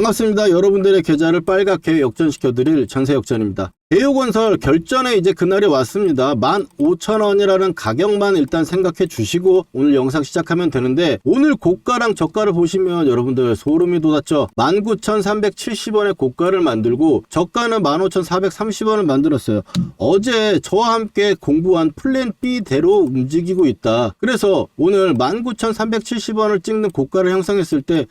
반갑습니다. 여러분들의 계좌를 빨갛게 역전시켜드릴 전세역전입니다. 대우건설 결전에 이제 그날이 왔습니다. 15,000원이라는 가격만 일단 생각해 주시고 오늘 영상 시작하면 되는데, 오늘 고가랑 저가를 보시면 여러분들 소름이 돋았죠. 19,370원의 고가를 만들고 저가는 15,430원을 만들었어요. 어제 저와 함께 공부한 플랜 B대로 움직이고 있다. 그래서 오늘 19,370원을 찍는 고가를 형성했을 때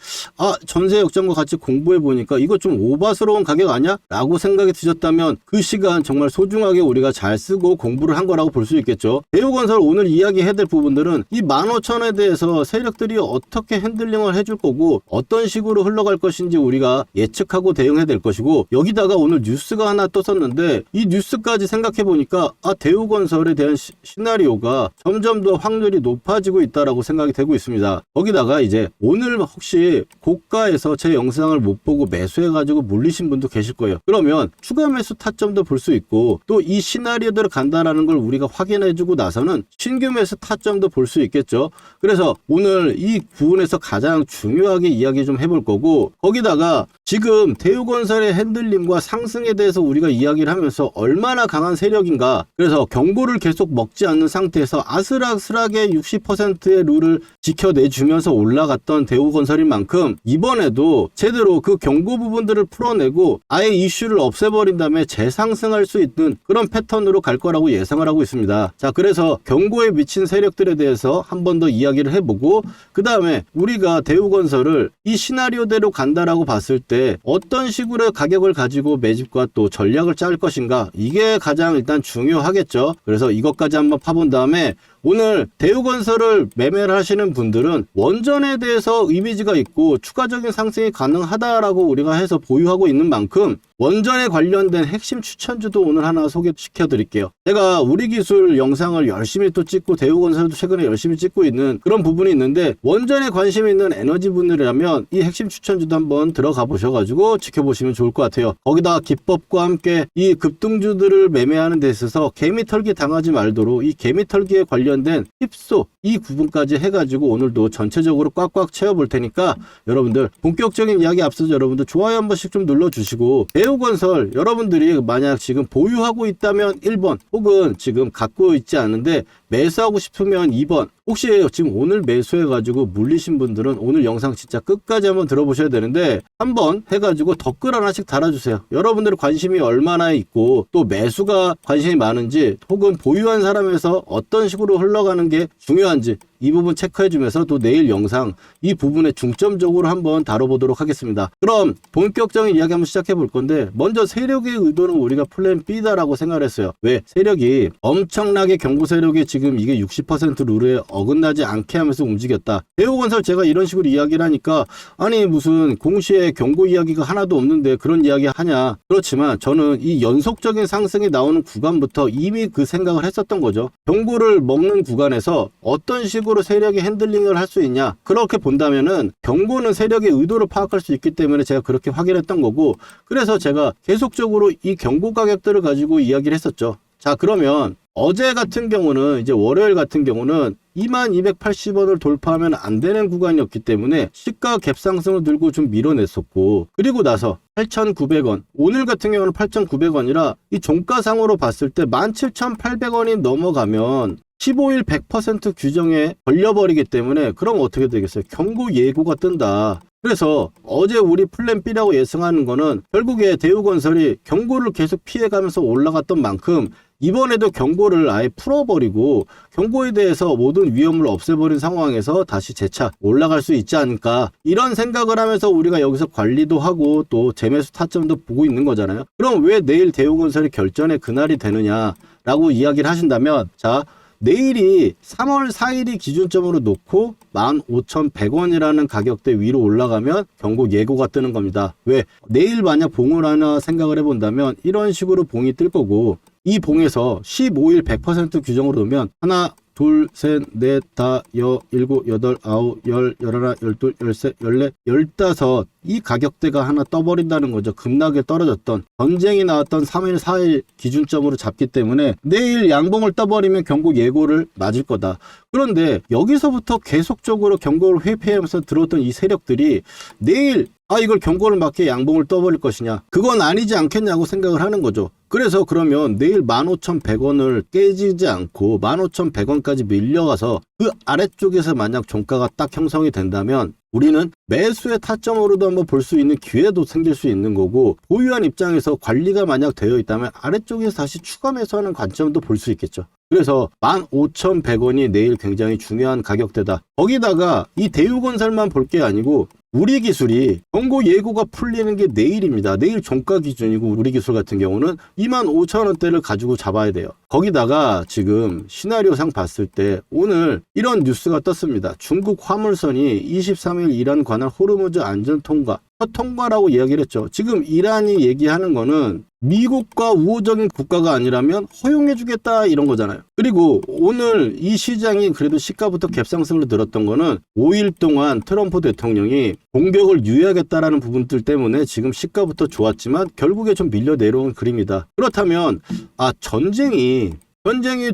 전세역전과 같이 공부해 보니까 이거 좀 오바스러운 가격 아니야? 라고 생각이 드셨다면 그 시간 정말 소중하게 우리가 잘 쓰고 공부를 한 거라고 볼 수 있겠죠. 대우건설 오늘 이야기해야 될 부분들은 이 15,000원에 대해서 세력들이 어떻게 핸들링을 해줄 거고 어떤 식으로 흘러갈 것인지 우리가 예측하고 대응해야 될 것이고, 여기다가 오늘 뉴스가 하나 떴었는데 이 뉴스까지 생각해 보니까 대우건설에 대한 시나리오가 점점 더 확률이 높아지고 있다라고 생각이 되고 있습니다. 거기다가 이제 오늘 혹시 고가에서 제 영상을 못 보고 매수해 가지고 물리신 분도 계실 거예요. 그러면 추가 매수 타점도 볼 수 있고 또 이 시나리오대로 간다라는 걸 우리가 확인해주고 나서는 신규 매수 타점도 볼 수 있겠죠. 그래서 오늘 이 부분에서 가장 중요하게 이야기 좀 해볼 거고, 거기다가 지금 대우건설의 핸들링과 상승에 대해서 우리가 이야기를 하면서 얼마나 강한 세력인가, 그래서 경고를 계속 먹지 않는 상태에서 아슬아슬하게 60%의 룰을 지켜내주면서 올라갔던 대우건설인 만큼 이번에도 제대로 그 경고 부분들을 풀어내고 아예 이슈를 없애버린 다음에 재상승할 수 있는 그런 패턴으로 갈 거라고 예상을 하고 있습니다. 자, 그래서 경고에 미친 세력들에 대해서 한 번 더 이야기를 해보고, 그 다음에 우리가 대우건설을 이 시나리오대로 간다라고 봤을 때 어떤 식으로 가격을 가지고 매집과 또 전략을 짤 것인가, 이게 가장 일단 중요하겠죠. 그래서 이것까지 한번 파본 다음에 오늘 대우건설을 매매를 하시는 분들은 원전에 대해서 이미지가 있고 추가적인 상승이 가능하다라고 우리가 해서 보유하고 있는 만큼 원전에 관련된 핵심 추천주도 오늘 하나 소개시켜 드릴게요. 제가 우리 기술 영상을 열심히 또 찍고 대우건설도 최근에 열심히 찍고 있는 그런 부분이 있는데, 원전에 관심 있는 에너지 분들이라면 이 핵심 추천주도 한번 들어가 보셔가지고 지켜보시면 좋을 것 같아요. 거기다가 기법과 함께 이 급등주들을 매매하는 데 있어서 개미털기 당하지 말도록 이 개미털기에 관련된 힙소 이 부분까지 해가지고 오늘도 전체적으로 꽉꽉 채워볼 테니까 여러분들 본격적인 이야기 앞서서 여러분들 좋아요 한 번씩 좀 눌러주시고, 대우건설 여러분들이 만약 지금 보유하고 있다면 1번, 혹은 지금 갖고 있지 않은데 매수하고 싶으면 2번, 혹시 지금 오늘 매수해가지고 물리신 분들은 오늘 영상 진짜 끝까지 한번 들어보셔야 되는데, 한번 해가지고 댓글 하나씩 달아주세요. 여러분들의 관심이 얼마나 있고 또 매수가 관심이 많은지, 혹은 보유한 사람에서 어떤 식으로 흘러가는 게 중요한지 이 부분 체크해주면서 또 내일 영상 이 부분에 중점적으로 한번 다뤄보도록 하겠습니다. 그럼 본격적인 이야기 한번 시작해 볼 건데, 먼저 세력의 의도는 우리가 플랜 B다라고 생각을 했어요. 왜? 세력이 엄청나게 경고 세력이 지금 이게 60% 룰에 어긋나지 않게 하면서 움직였다. 대우건설 제가 이런 식으로 이야기를 하니까 아니 무슨 공시에 경고 이야기가 하나도 없는데 그런 이야기 하냐. 그렇지만 저는 이 연속적인 상승이 나오는 구간부터 이미 그 생각을 했었던 거죠. 경고를 먹는 구간에서 어떤 식으로 세력이 핸들링을 할 수 있냐, 그렇게 본다면은 경고는 세력의 의도를 파악할 수 있기 때문에 제가 그렇게 확인했던 거고, 그래서 제가 계속적으로 이 경고 가격들을 가지고 이야기를 했었죠. 자, 그러면 어제 같은 경우는 이제 월요일 같은 경우는 2280원을 돌파하면 안 되는 구간이었기 때문에 시가 갭상승을 들고 좀 밀어냈었고, 그리고 나서 8,900원, 오늘 같은 경우는 8,900원이라 이 종가상으로 봤을 때 17,800원이 넘어가면 15일 100% 규정에 걸려버리기 때문에, 그럼 어떻게 되겠어요? 경고 예고가 뜬다. 그래서 어제 우리 플랜 B라고 예상하는 거는 결국에 대우건설이 경고를 계속 피해가면서 올라갔던 만큼 이번에도 경고를 아예 풀어버리고 경고에 대해서 모든 위험을 없애버린 상황에서 다시 재차 올라갈 수 있지 않을까, 이런 생각을 하면서 우리가 여기서 관리도 하고 또 재매수 타점도 보고 있는 거잖아요. 그럼 왜 내일 대우건설이 결전의 그날이 되느냐라고 이야기를 하신다면, 자, 내일이 3월 4일이 기준점으로 놓고 15,100원이라는 가격대 위로 올라가면 경고 예고가 뜨는 겁니다. 왜? 내일 만약 봉을 하나 생각을 해본다면 이런 식으로 봉이 뜰 거고, 이 봉에서 15일 100% 규정으로 놓으면 하나, 둘, 셋, 넷, 다, 여, 일곱, 여덟, 아홉, 열, 열하나, 열둘, 열셋, 열넷, 열다섯, 이 가격대가 하나 떠버린다는 거죠. 급락에 떨어졌던 전쟁이 나왔던 3일 4일 기준점으로 잡기 때문에 내일 양봉을 떠버리면 경고 예고를 맞을 거다. 그런데 여기서부터 계속적으로 경고를 회피하면서 들어왔던 이 세력들이 내일 이걸 경고를 맞게 양봉을 떠버릴 것이냐, 그건 아니지 않겠냐고 생각을 하는 거죠. 그래서 그러면 내일 15,100원을 깨지지 않고 15,100원까지 밀려가서 그 아래쪽에서 만약 종가가 딱 형성이 된다면 우리는 매수의 타점으로도 한번 볼 수 있는 기회도 생길 수 있는 거고, 보유한 입장에서 관리가 만약 되어 있다면 아래쪽에서 다시 추가 매수하는 관점도 볼 수 있겠죠. 그래서 15,100원이 내일 굉장히 중요한 가격대다. 거기다가 이 대우건설만 볼 게 아니고 우리 기술이 경고 예고가 풀리는 게 내일입니다. 내일 종가 기준이고 우리 기술 같은 경우는 25,000원대를 가지고 잡아야 돼요. 거기다가 지금 시나리오상 봤을 때 오늘 이런 뉴스가 떴습니다. 중국 화물선이 23일 이란 관할 호르무즈 안전 통과, 첫 통과라고 이야기를 했죠. 지금 이란이 얘기하는 거는 미국과 우호적인 국가가 아니라면 허용해주겠다 이런 거잖아요. 그리고 오늘 이 시장이 그래도 시가부터 갭상승을 들었던 거는 5일 동안 트럼프 대통령이 공격을 유예하겠다라는 부분들 때문에 지금 시가부터 좋았지만 결국에 좀 밀려 내려온 그림이다. 그렇다면 전쟁이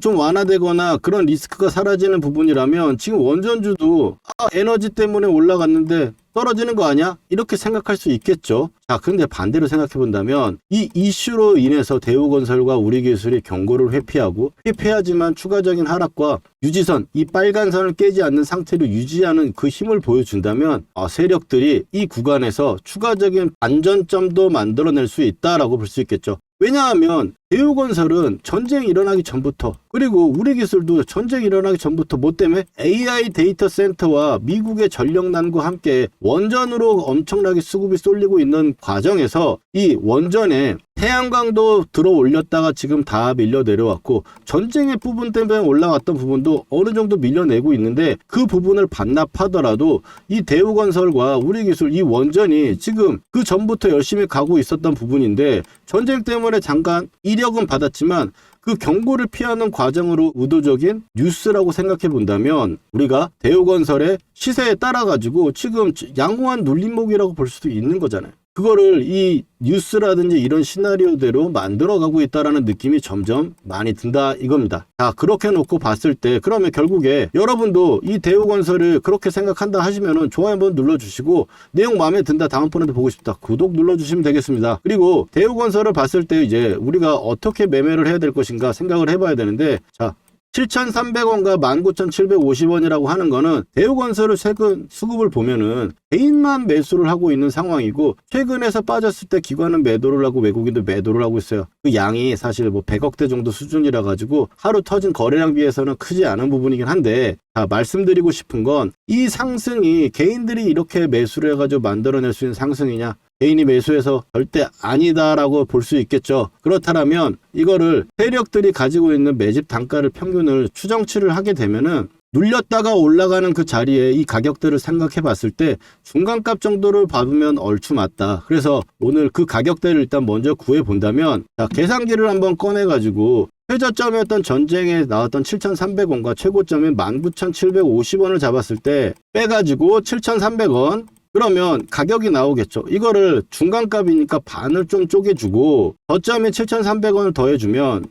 좀 완화되거나 그런 리스크가 사라지는 부분이라면 지금 원전주도 에너지 때문에 올라갔는데 떨어지는 거 아니야? 이렇게 생각할 수 있겠죠. 자, 그런데 반대로 생각해 본다면 이 이슈로 인해서 대우건설과 우리기술이 경고를 회피하지만 추가적인 하락과 유지선, 이 빨간 선을 깨지 않는 상태로 유지하는 그 힘을 보여준다면 세력들이 이 구간에서 추가적인 반전점도 만들어낼 수 있다라고 볼 수 있겠죠. 왜냐하면 대우건설은 전쟁이 일어나기 전부터, 그리고 우리기술도 전쟁이 일어나기 전부터 뭐 때문에 AI 데이터 센터와 미국의 전력난과 함께 원전으로 엄청나게 수급이 쏠리고 있는 과정에서 이 원전에 태양광도 들어 올렸다가 지금 다 밀려 내려왔고, 전쟁의 부분 때문에 올라왔던 부분도 어느 정도 밀려내고 있는데 그 부분을 반납하더라도 이 대우건설과 우리기술, 이 원전이 지금 그 전부터 열심히 가고 있었던 부분인데 전쟁 때문에 잠깐 이력은 받았지만 그 경고를 피하는 과정으로 의도적인 뉴스라고 생각해 본다면 우리가 대우건설의 시세에 따라 가지고 지금 양호한 눌림목이라고 볼 수도 있는 거잖아요. 그거를 이 뉴스라든지 이런 시나리오대로 만들어가고 있다라는 느낌이 점점 많이 든다 이겁니다. 자, 그렇게 놓고 봤을 때 그러면 결국에 여러분도 이 대우건설을 그렇게 생각한다 하시면은 좋아요 한번 눌러주시고, 내용 마음에 든다, 다음번에도 보고 싶다, 구독 눌러주시면 되겠습니다. 그리고 대우건설을 봤을 때 이제 우리가 어떻게 매매를 해야 될 것인가 생각을 해봐야 되는데, 자, 7,300원과 19,750원이라고 하는 거는 대우건설을 최근 수급을 보면은 개인만 매수를 하고 있는 상황이고, 최근에서 빠졌을 때 기관은 매도를 하고 외국인도 매도를 하고 있어요. 그 양이 사실 뭐 100억대 정도 수준이라 가지고 하루 터진 거래량 비해서는 크지 않은 부분이긴 한데, 말씀드리고 싶은 건 이 상승이 개인들이 이렇게 매수를 해가지고 만들어낼 수 있는 상승이냐, 개인이 매수해서 절대 아니다라고 볼 수 있겠죠. 그렇다면 이거를 세력들이 가지고 있는 매집 단가를 평균을 추정치를 하게 되면은 눌렸다가 올라가는 그 자리에 이 가격들을 생각해 봤을 때 중간값 정도를 받으면 얼추 맞다. 그래서 오늘 그 가격대를 일단 먼저 구해 본다면, 계산기를 한번 꺼내 가지고 최저점이었던 전쟁에 나왔던 7,300원과 최고점인 19,750원을 잡았을 때 빼가지고 7,300원, 그러면 가격이 나오겠죠. 이거를 중간값이니까 반을 좀 쪼개주고 저점에 7,300원을 더해주면,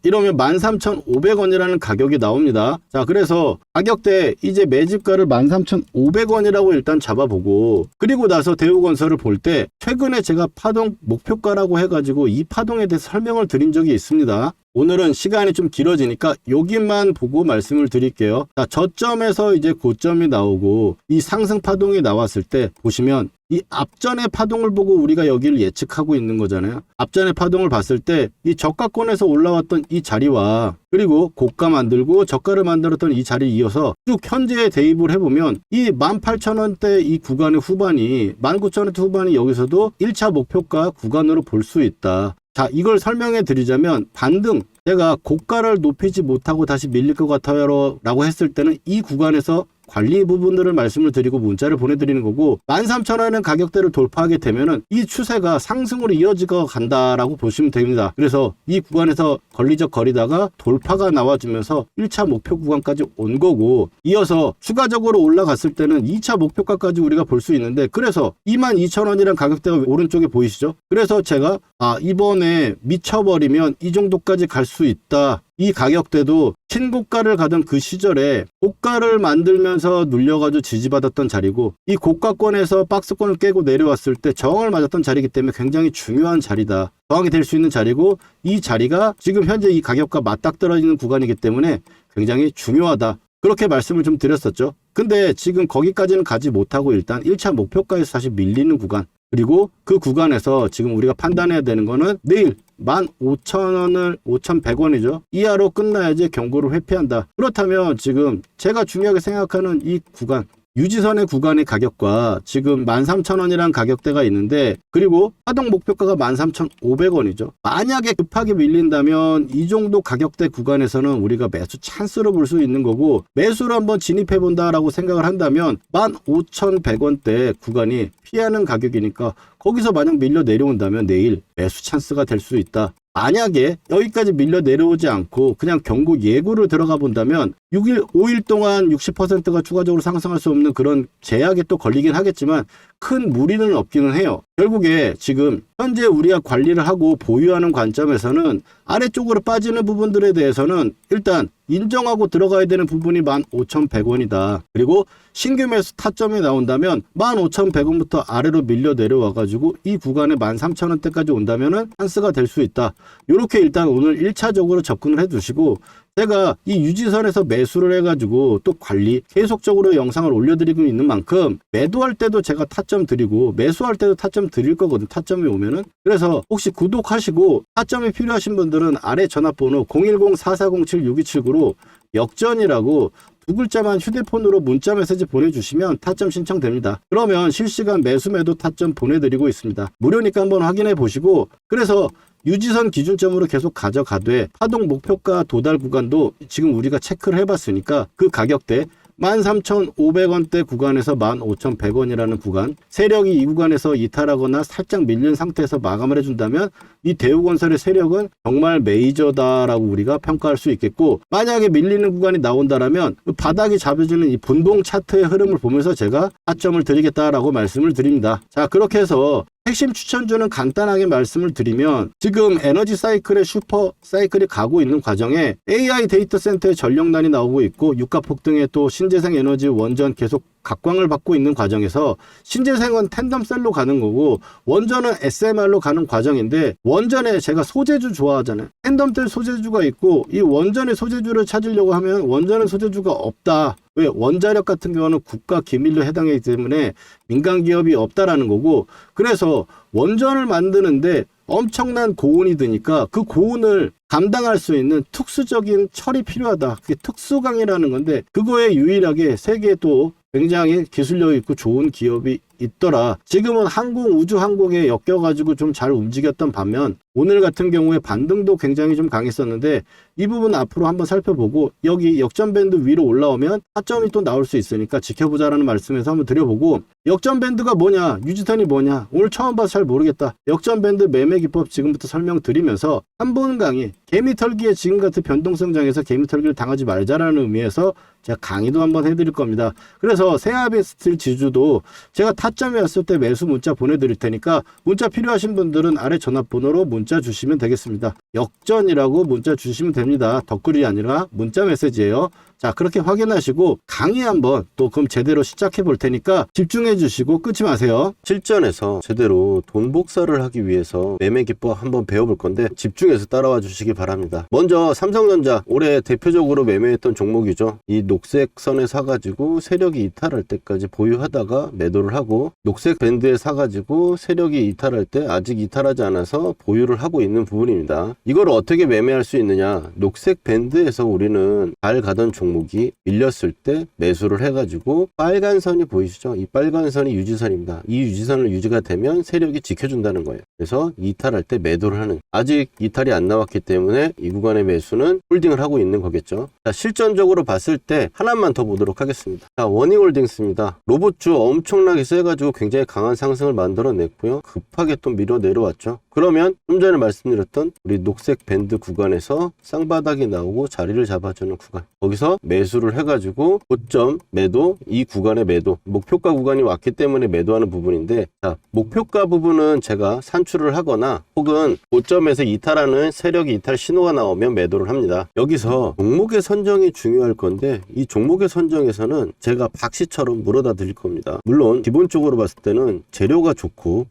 이러면 13,500원이라는 가격이 나옵니다. 자, 그래서 가격대 이제 매집가를 13,500원이라고 일단 잡아보고, 그리고 나서 대우건설을 볼 때 최근에 제가 파동 목표가라고 해가지고 이 파동에 대해서 설명을 드린 적이 있습니다. 오늘은 시간이 좀 길어지니까 여기만 보고 말씀을 드릴게요. 자, 저점에서 이제 고점이 나오고 이 상승 파동이 나왔을 때 보시면 이 앞전의 파동을 보고 우리가 여기를 예측하고 있는 거잖아요. 앞전의 파동을 봤을 때 이 저가권에서 올라왔던 이 자리와 그리고 고가 만들고 저가를 만들었던 이 자리에 이어서 쭉 현재에 대입을 해보면 이 18,000원대 이 구간의 후반이 19,000원대 후반이 여기서도 1차 목표가 구간으로 볼 수 있다. 자, 이걸 설명해 드리자면 반등, 제가 고가를 높이지 못하고 다시 밀릴 것 같아요 라고 했을 때는 이 구간에서 관리 부분들을 말씀을 드리고 문자를 보내드리는 거고 13,000원의 가격대를 돌파하게 되면은 이 추세가 상승으로 이어지고 간다라고 보시면 됩니다. 그래서 이 구간에서 걸리적거리다가 돌파가 나와주면서 1차 목표 구간까지 온 거고 이어서 추가적으로 올라갔을 때는 2차 목표가까지 우리가 볼 수 있는데 그래서 22,000원이라는 가격대가 오른쪽에 보이시죠? 그래서 제가 이번에 미쳐버리면 이 정도까지 갈 수 있다. 이 가격대도 신고가를 가던 그 시절에 고가를 만들면서 눌려가지고 지지받았던 자리고 이 고가권에서 박스권을 깨고 내려왔을 때 저항을 맞았던 자리이기 때문에 굉장히 중요한 자리다. 저항이 될 수 있는 자리고 이 자리가 지금 현재 이 가격과 맞닥뜨려지는 구간이기 때문에 굉장히 중요하다. 그렇게 말씀을 좀 드렸었죠. 근데 지금 거기까지는 가지 못하고 일단 1차 목표가에서 사실 밀리는 구간 그리고 그 구간에서 지금 우리가 판단해야 되는 거는 내일 15,000원을 5,100원이죠. 이하로 끝나야지 경고를 회피한다. 그렇다면 지금 제가 중요하게 생각하는 이 구간 유지선의 구간의 가격과 지금 13,000원이라는 가격대가 있는데 그리고 하동 목표가가 13,500원이죠. 만약에 급하게 밀린다면 이 정도 가격대 구간에서는 우리가 매수 찬스로 볼 수 있는 거고 매수로 한번 진입해 본다라고 생각을 한다면 15,100원대 구간이 피하는 가격이니까 거기서 만약 밀려 내려온다면 내일 매수 찬스가 될 수 있다. 만약에 여기까지 밀려 내려오지 않고 그냥 경고 예고를 들어가 본다면 6일, 5일 동안 60%가 추가적으로 상승할 수 없는 그런 제약에 또 걸리긴 하겠지만 큰 무리는 없기는 해요. 결국에 지금 현재 우리가 관리를 하고 보유하는 관점에서는 아래쪽으로 빠지는 부분들에 대해서는 일단 인정하고 들어가야 되는 부분이 15,100원이다. 그리고 신규 매수 타점이 나온다면 15,100원부터 아래로 밀려 내려와가지고 이 구간에 13,000원대까지 온다면은 찬스가 될 수 있다. 이렇게 일단 오늘 1차적으로 접근을 해두시고 제가 이 유지선에서 매수를 해가지고 또 관리 계속적으로 영상을 올려드리고 있는 만큼 매도할 때도 제가 타점 드리고 매수할 때도 타점 드릴 거거든. 타점이 오면은. 그래서 혹시 구독하시고 타점이 필요하신 분들은 아래 전화번호 010-4407-6279로 역전이라고 두 글자만 휴대폰으로 문자 메시지 보내주시면 타점 신청됩니다. 그러면 실시간 매수 매도 타점 보내드리고 있습니다. 무료니까 한번 확인해 보시고 그래서 유지선 기준점으로 계속 가져가되 하동 목표가 도달 구간도 지금 우리가 체크를 해봤으니까 그 가격대 13,500원대 구간에서 15,100원이라는 구간 세력이 이 구간에서 이탈하거나 살짝 밀린 상태에서 마감을 해준다면 이 대우건설의 세력은 정말 메이저다라고 우리가 평가할 수 있겠고 만약에 밀리는 구간이 나온다라면 바닥이 잡혀지는 이 분봉 차트의 흐름을 보면서 제가 타점을 드리겠다라고 말씀을 드립니다. 자 그렇게 해서 핵심 추천주는 간단하게 말씀을 드리면 지금 에너지 사이클의 슈퍼 사이클이 가고 있는 과정에 AI 데이터 센터의 전력난이 나오고 있고 유가 폭등에 또 신재생 에너지 원전 계속 각광을 받고 있는 과정에서 신재생은 텐덤셀로 가는 거고 원전은 SMR로 가는 과정인데 원전에 제가 소재주 좋아하잖아요. 텐덤셀 소재주가 있고 이 원전의 소재주를 찾으려고 하면 원전의 소재주가 없다. 왜? 원자력 같은 경우는 국가 기밀로 해당하기 때문에 민간 기업이 없다라는 거고 그래서 원전을 만드는데 엄청난 고온이 드니까 그 고온을 감당할 수 있는 특수적인 철이 필요하다. 그게 특수강이라는 건데 그거에 유일하게 세계에 또 굉장히 기술력 있고 좋은 기업이 있더라. 지금은 우주항공에 엮여가지고 좀 잘 움직였던 반면 오늘 같은 경우에 반등도 굉장히 좀 강했었는데 이 부분 앞으로 한번 살펴보고 여기 역전밴드 위로 올라오면 타점이 또 나올 수 있으니까 지켜보자라는 말씀에서 한번 드려보고 역전밴드가 뭐냐 유지선이 뭐냐 오늘 처음 봐서 잘 모르겠다. 역전밴드 매매 기법 지금부터 설명드리면서 한 번 강의 개미털기에 지금 같은 변동성장에서 개미털기를 당하지 말자라는 의미에서 제가 강의도 한번 해드릴 겁니다. 그래서 세아베스틸 지주도 제가 타점이 왔을 때 매수 문자 보내드릴 테니까 문자 필요하신 분들은 아래 전화번호로 문자 주시면 되겠습니다. 역전이라고 문자 주시면 됩니다. 덧글이 아니라 문자 메시지예요. 자 그렇게 확인하시고 강의 한번 또 그럼 제대로 시작해 볼 테니까 집중해 주시고 끊지 마세요. 실전에서 제대로 돈 복사를 하기 위해서 매매 기법 한번 배워볼 건데 집중해서 따라와 주시기 바랍니다. 먼저 삼성전자 올해 대표적으로 매매했던 종목이죠. 이 녹색 선에 사가지고 세력이 이탈할 때까지 보유하다가 매도를 하고 하고 녹색 밴드에 사가지고 세력이 이탈할 때 아직 이탈하지 않아서 보유를 하고 있는 부분입니다. 이걸 어떻게 매매할 수 있느냐? 녹색 밴드에서 우리는 잘 가던 종목이 밀렸을 때 매수를 해가지고 빨간 선이 보이시죠? 이 빨간 선이 유지선입니다. 이 유지선을 유지가 되면 세력이 지켜준다는 거예요. 그래서 이탈할 때 매도를 하는, 아직 이탈이 안 나왔기 때문에 이 구간의 매수는 홀딩을 하고 있는 거겠죠. 자, 실전적으로 봤을 때 하나만 더 보도록 하겠습니다. 자, 워닝홀딩스입니다. 로봇주 엄청나게 세가지고 굉장히 강한 상승을 만들어냈고요. 급하게 또 밀어 내려왔죠. 그러면 좀 전에 말씀드렸던 우리 녹색 밴드 구간에서 쌍바닥이 나오고 자리를 잡아주는 구간, 거기서 매수를 해가지고 고점 매도, 이 구간의 매도, 목표가 구간이 왔기 때문에 매도하는 부분인데, 자, 목표가 부분은 제가 산출을 하거나 혹은 고점에서 이탈하는 세력이 이탈 신호가 나오면 매도를 합니다. 여기서 종목의 선정이 중요할 건데, 이 종목의 선정에서는 제가 박씨처럼 물어다 드릴 겁니다. 물론 기본적으로 봤을 때는 재료가 좋고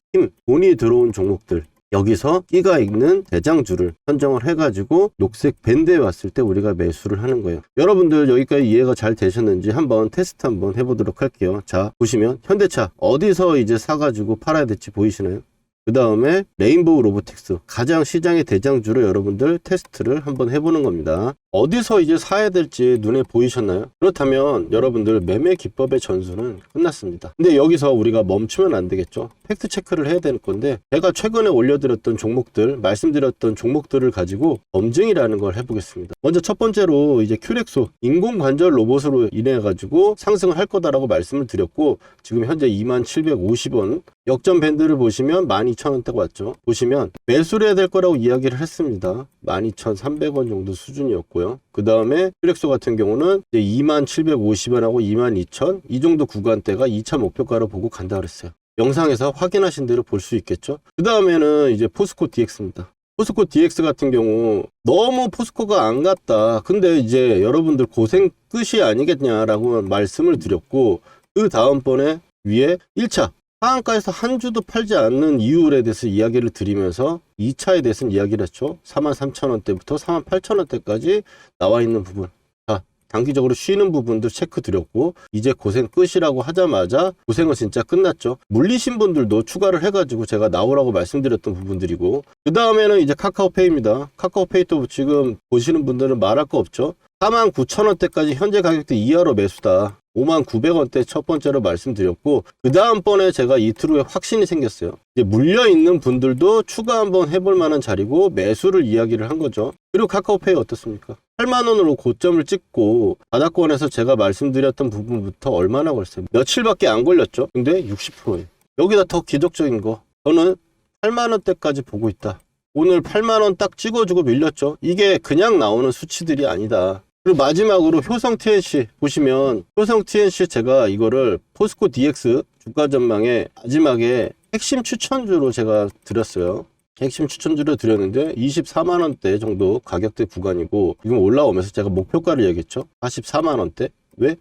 돈이 들어온 종목들, 여기서 끼가 있는 대장주를 선정을 해가지고 녹색 밴드에 왔을 때 우리가 매수를 하는 거예요. 여러분들 여기까지 이해가 잘 되셨는지 한번 테스트 한번 해보도록 할게요. 자, 보시면 현대차 어디서 이제 사가지고 팔아야 될지 보이시나요? 그 다음에 레인보우 로보틱스, 가장 시장의 대장주를 여러분들 테스트를 한번 해보는 겁니다. 어디서 이제 사야 될지 눈에 보이셨나요? 그렇다면 여러분들 매매 기법의 전수는 끝났습니다. 근데 여기서 우리가 멈추면 안 되겠죠. 팩트 체크를 해야 되는 건데, 제가 최근에 올려드렸던 종목들, 말씀드렸던 종목들을 가지고 검증이라는 걸 해보겠습니다. 먼저 첫 번째로 이제 큐렉소, 인공관절 로봇으로 인해 가지고 상승을 할 거다라고 말씀을 드렸고, 지금 현재 2750원, 역전 밴드를 보시면 12,000원대가 왔죠. 보시면 매수를 해야 될 거라고 이야기를 했습니다. 12,300원 정도 수준이었고요. 그 다음에 큐렉소 같은 경우는 2750원하고 22,000, 이 정도 구간대가 2차 목표가로 보고 간다 그랬어요. 영상에서 확인하신 대로 볼 수 있겠죠. 그 다음에는 이제 포스코 DX입니다. 포스코 DX 같은 경우 너무 포스코가 안 갔다. 근데 이제 여러분들 고생 끝이 아니겠냐라고 말씀을 드렸고, 그 다음번에 위에 1차 하한가에서 한 주도 팔지 않는 이유에 대해서 이야기를 드리면서 2차에 대해서는 이야기를 했죠. 43,000원대부터 48,000원대까지 나와 있는 부분. 자, 단기적으로 쉬는 부분도 체크 드렸고, 이제 고생 끝이라고 하자마자 고생은 진짜 끝났죠. 물리신 분들도 추가를 해가지고 제가 나오라고 말씀드렸던 부분들이고, 그 다음에는 이제 카카오페이입니다. 카카오페이도 지금 보시는 분들은 말할 거 없죠. 49,000원대까지 현재 가격대 이하로 매수다. 59,000원대 첫 번째로 말씀드렸고, 그 다음번에 제가 이틀 후에 확신이 생겼어요. 이제 물려있는 분들도 추가 한번 해볼 만한 자리고 매수를 이야기를 한 거죠. 그리고 카카오페이 어떻습니까? 8만원으로 고점을 찍고 바닥권에서 제가 말씀드렸던 부분부터 얼마나 걸렸어요? 며칠밖에 안 걸렸죠. 근데 60%예요. 여기다 더 기적적인 거, 저는 8만원대까지 보고 있다. 오늘 8만원 딱 찍어주고 밀렸죠. 이게 그냥 나오는 수치들이 아니다. 그리고 마지막으로 효성 TNC 보시면, 효성 TNC 제가 이거를 포스코 DX 주가 전망에 마지막에 핵심 추천주로 제가 드렸어요. 핵심 추천주로 드렸는데 24만원대 정도 가격대 구간이고, 지금 올라오면서 제가 목표가를 얘기했죠. 44만원대. 왜?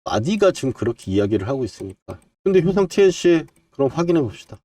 마디가 지금 그렇게 이야기를 하고 있으니까. 근데 효성 TNC 그럼 확인해 봅시다.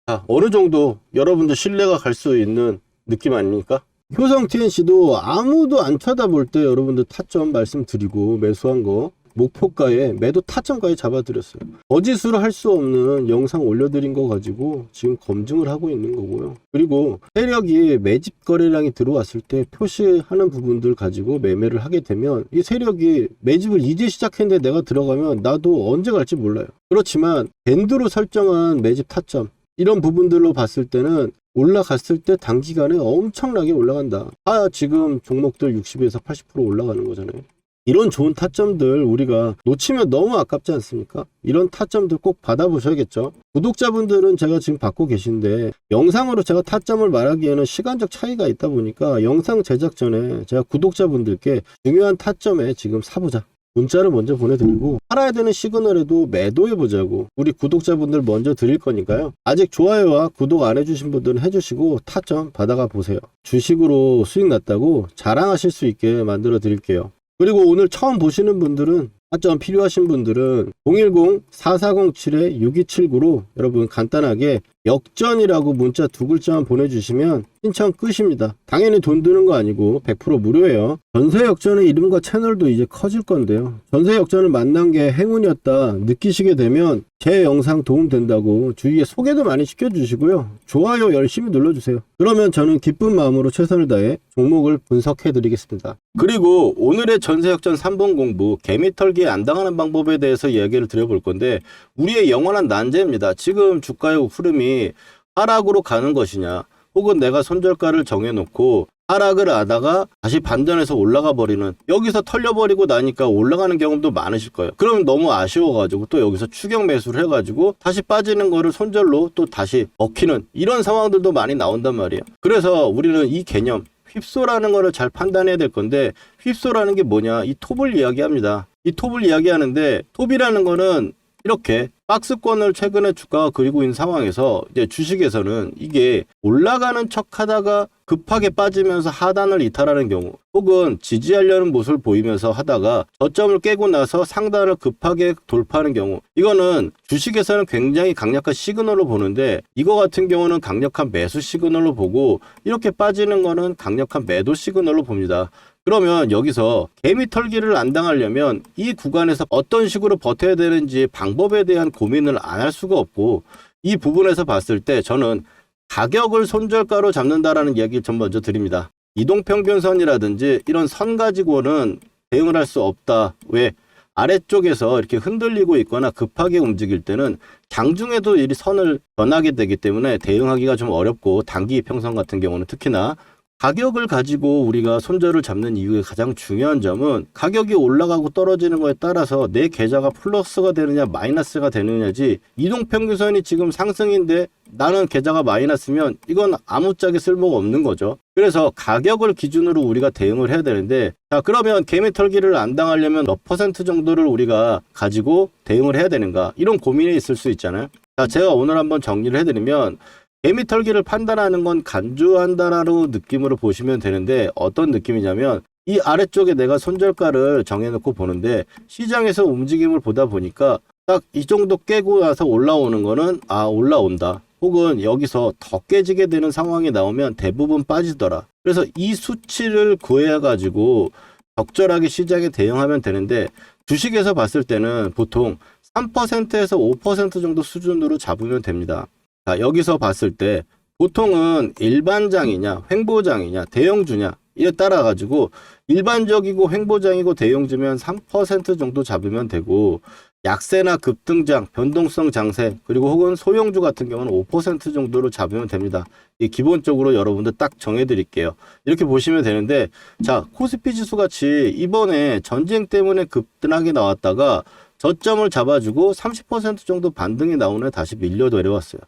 자, 어느 정도 여러분들 신뢰가 갈 수 있는 느낌 아닙니까? 효성 TNC도 아무도 안 쳐다볼 때 여러분들 타점 말씀드리고 매수한 거 목표가에 매도 타점까지 잡아드렸어요. 거짓으로 할 수 없는 영상 올려드린 거 가지고 지금 검증을 하고 있는 거고요. 그리고 세력이 매집 거래량이 들어왔을 때 표시하는 부분들 가지고 매매를 하게 되면, 이 세력이 매집을 이제 시작했는데 내가 들어가면 나도 언제 갈지 몰라요. 그렇지만 밴드로 설정한 매집 타점, 이런 부분들로 봤을 때는 올라갔을 때 단기간에 엄청나게 올라간다. 지금 종목들 60에서 80% 올라가는 거잖아요. 이런 좋은 타점들 우리가 놓치면 너무 아깝지 않습니까? 이런 타점들 꼭 받아보셔야겠죠. 구독자분들은 제가 지금 받고 계신데, 영상으로 제가 타점을 말하기에는 시간적 차이가 있다 보니까 영상 제작 전에 제가 구독자분들께 중요한 타점에 지금 사보자, 문자를 먼저 보내드리고, 팔아야 되는 시그널에도 매도해보자고 우리 구독자분들 먼저 드릴 거니까요. 아직 좋아요와 구독 안 해주신 분들은 해주시고 타점 받아가 보세요. 주식으로 수익 났다고 자랑하실 수 있게 만들어 드릴게요. 그리고 오늘 처음 보시는 분들은, 타점 필요하신 분들은 010-4407-6279로 여러분 간단하게 역전이라고 문자 2글자만 보내주시면 신청 끝입니다. 당연히 돈 드는 거 아니고 100% 무료예요. 전세 역전의 이름과 채널도 이제 커질 건데요. 전세 역전을 만난 게 행운이었다 느끼시게 되면 제 영상 도움된다고 주위에 소개도 많이 시켜주시고요. 좋아요 열심히 눌러주세요. 그러면 저는 기쁜 마음으로 최선을 다해 종목을 분석해 드리겠습니다. 그리고 오늘의 전세 역전 3번 공부 개미털기에 안 당하는 방법에 대해서 이야기를 드려볼 건데 우리의 영원한 난제입니다. 지금 주가의 흐름이 하락으로 가는 것이냐 혹은 내가 손절가를 정해놓고 하락을 하다가 다시 반전해서 올라가 버리는 여기서 털려버리고 나니까 올라가는 경험도 많으실 거예요. 그럼 너무 아쉬워가지고 또 여기서 추격 매수를 해가지고 다시 빠지는 거를 손절로 또 다시 먹히는 이런 상황들도 많이 나온단 말이에요. 그래서 우리는 이 개념 휩소라는 거를 잘 판단해야 될 건데 휩소라는 게 뭐냐 이 톱을 이야기합니다. 이 톱을 이야기하는데 톱이라는 거는 이렇게 박스권을 최근에 주가가 그리고 있는 상황에서 이제 주식에서는 이게 올라가는 척 하다가 급하게 빠지면서 하단을 이탈하는 경우 혹은 지지하려는 모습을 보이면서 하다가 저점을 깨고 나서 상단을 급하게 돌파하는 경우 이거는 주식에서는 굉장히 강력한 시그널로 보는데 이거 같은 경우는 강력한 매수 시그널로 보고 이렇게 빠지는 거는 강력한 매도 시그널로 봅니다. 그러면 여기서 개미털기를 안 당하려면 이 구간에서 어떤 식으로 버텨야 되는지 방법에 대한 고민을 안 할 수가 없고 이 부분에서 봤을 때 저는 가격을 손절가로 잡는다라는 이야기를 전 먼저 드립니다. 이동평균선이라든지 이런 선 가지고는 대응을 할 수 없다. 왜? 아래쪽에서 이렇게 흔들리고 있거나 급하게 움직일 때는 장중에도 이 선을 변하게 되기 때문에 대응하기가 좀 어렵고 단기 이평선 같은 경우는 특히나 가격을 가지고 우리가 손절을 잡는 이유의 가장 중요한 점은 가격이 올라가고 떨어지는 거에 따라서 내 계좌가 플러스가 되느냐 마이너스가 되느냐지 이동평균선이 지금 상승인데 나는 계좌가 마이너스면 이건 아무짝에 쓸모가 없는 거죠. 그래서 가격을 기준으로 우리가 대응을 해야 되는데 자 그러면 개미털기를 안 당하려면 몇 퍼센트 정도를 우리가 가지고 대응을 해야 되는가 이런 고민이 있을 수 있잖아요. 자 제가 오늘 한번 정리를 해드리면 개미털기를 판단하는 건 간주한다라는 느낌으로 보시면 되는데 어떤 느낌이냐면 이 아래쪽에 내가 손절가를 정해놓고 보는데 시장에서 움직임을 보다 보니까 딱 이 정도 깨고 나서 올라오는 거는 아 올라온다 혹은 여기서 더 깨지게 되는 상황이 나오면 대부분 빠지더라. 그래서 이 수치를 구해 가지고 적절하게 시장에 대응하면 되는데 주식에서 봤을 때는 보통 3%에서 5% 정도 수준으로 잡으면 됩니다. 자, 여기서 봤을 때 보통은 일반장이냐 횡보장이냐 대형주냐 이에 따라 가지고 일반적이고 횡보장이고 대형주면 3% 정도 잡으면 되고 약세나 급등장 변동성 장세 그리고 혹은 소형주 같은 경우는 5% 정도로 잡으면 됩니다. 이 기본적으로 여러분들 딱 정해 드릴게요. 이렇게 보시면 되는데 자 코스피 지수 같이 이번에 전쟁 때문에 급등하게 나왔다가 저점을 잡아주고 30% 정도 반등이 나오네 다시 밀려 내려왔어요.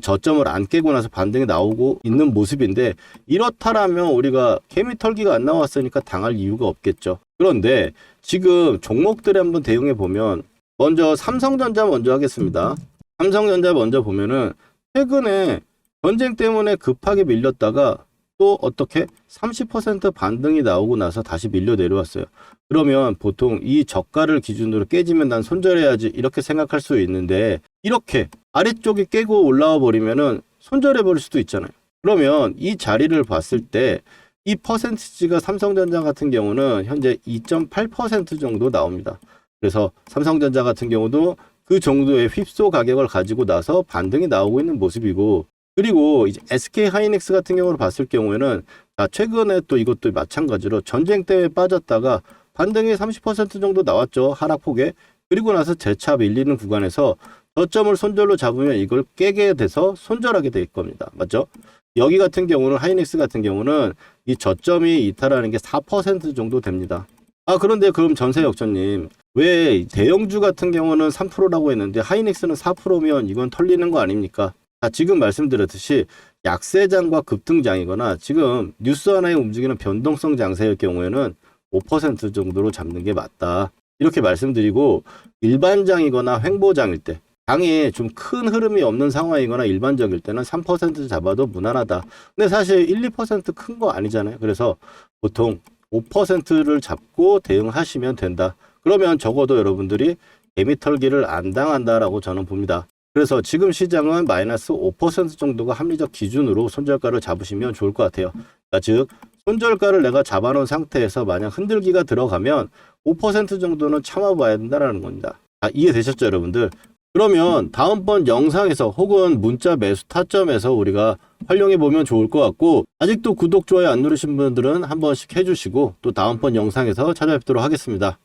저점을 안 깨고 나서 반등이 나오고 있는 모습인데 이렇다라면 우리가 개미털기가 안 나왔으니까 당할 이유가 없겠죠. 그런데 지금 종목들에 한번 대응해 보면 먼저 삼성전자 먼저 하겠습니다. 삼성전자 먼저 보면은 최근에 전쟁 때문에 급하게 밀렸다가 또 어떻게 30% 반등이 나오고 나서 다시 밀려 내려왔어요. 그러면 보통 이 저가를 기준으로 깨지면 난 손절해야지 이렇게 생각할 수 있는데 이렇게 아래쪽이 깨고 올라와 버리면은 손절해 버릴 수도 있잖아요. 그러면 이 자리를 봤을 때 이 퍼센티지가 삼성전자 같은 경우는 현재 2.8% 정도 나옵니다. 그래서 삼성전자 같은 경우도 그 정도의 휩소 가격을 가지고 나서 반등이 나오고 있는 모습이고 그리고 이제 SK 하이닉스 같은 경우를 봤을 경우에는 최근에 또 이것도 마찬가지로 전쟁 때문에 빠졌다가 반등이 30% 정도 나왔죠. 하락폭에. 그리고 나서 재차 밀리는 구간에서 저점을 손절로 잡으면 이걸 깨게 돼서 손절하게 될 겁니다. 맞죠? 여기 같은 경우는 하이닉스 같은 경우는 이 저점이 이탈하는 게 4% 정도 됩니다. 그런데 그럼 전세 역전님 왜 대형주 같은 경우는 3%라고 했는데 하이닉스는 4%면 이건 털리는 거 아닙니까? 지금 말씀드렸듯이 약세장과 급등장이거나 지금 뉴스 하나에 움직이는 변동성 장세일 경우에는 5% 정도로 잡는 게 맞다. 이렇게 말씀드리고 일반장이거나 횡보장일 때 장이 좀 큰 흐름이 없는 상황이거나 일반적일 때는 3% 잡아도 무난하다. 근데 사실 1, 2% 큰 거 아니잖아요. 그래서 보통 5%를 잡고 대응하시면 된다. 그러면 적어도 여러분들이 개미털기를 안 당한다라고 저는 봅니다. 그래서 지금 시장은 마이너스 5% 정도가 합리적 기준으로 손절가를 잡으시면 좋을 것 같아요. 그러니까 즉 손절가를 내가 잡아놓은 상태에서 만약 흔들기가 들어가면 5% 정도는 참아봐야 된다는 겁니다. 이해되셨죠, 여러분들? 그러면 다음번 영상에서 혹은 문자 매수 타점에서 우리가 활용해 보면 좋을 것 같고, 아직도 구독, 좋아요 안 누르신 분들은 한 번씩 해주시고 또 다음번 영상에서 찾아뵙도록 하겠습니다.